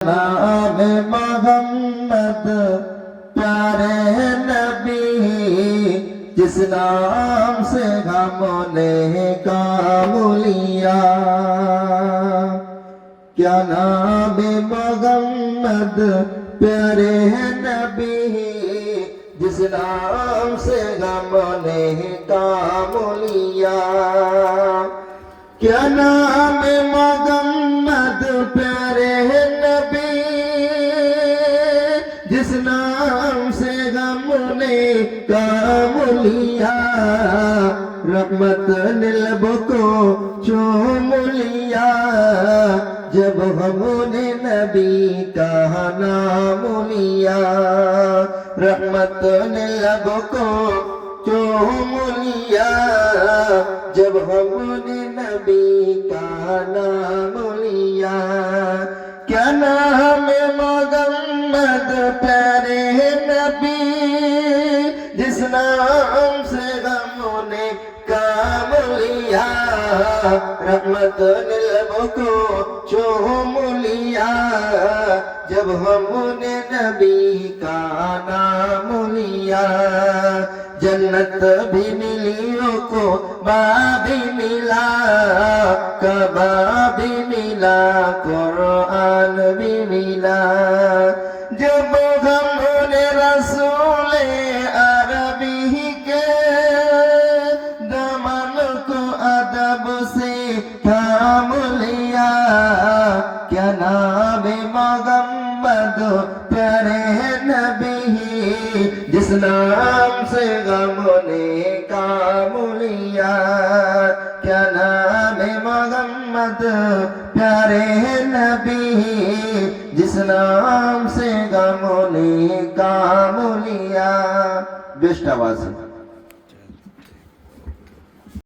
नाम मोहम्मद प्यारे नबी, जिस नाम से हमने काम लिया। क्या नाम मोहम्मद प्यारे नबी, जिस नाम से हमने काम लिया। क्या नाम मोहम्मद प्यारे नबी, जिस नाम से हमने काम लिया। रहमत लब को चूम लिया, जब हमने नबी का नाम लिया। रहमत लब को चूम लिया, जब हमने नबी का नाम लिया। क्या नाम मोहम्मद प्यारे नबी, जिस नाम से हमने काम लिया। रहमत लब को चूम लिया, जब हमने नबी का नाम लिया। जन्नत भी मिली को भी मिला, कबा भी मिला, कुरान भी मिला। जब हमने रसूल अरबी के दामन को अदब से थाम लिया। क्या नाम मोहम्मद प्यारे नबी, जिस नाम से हमने काम लिया। क्या नाम मोहम्मद प्यारे नबी, जिस नाम से हमने काम लिया। बेस्ट आवाज।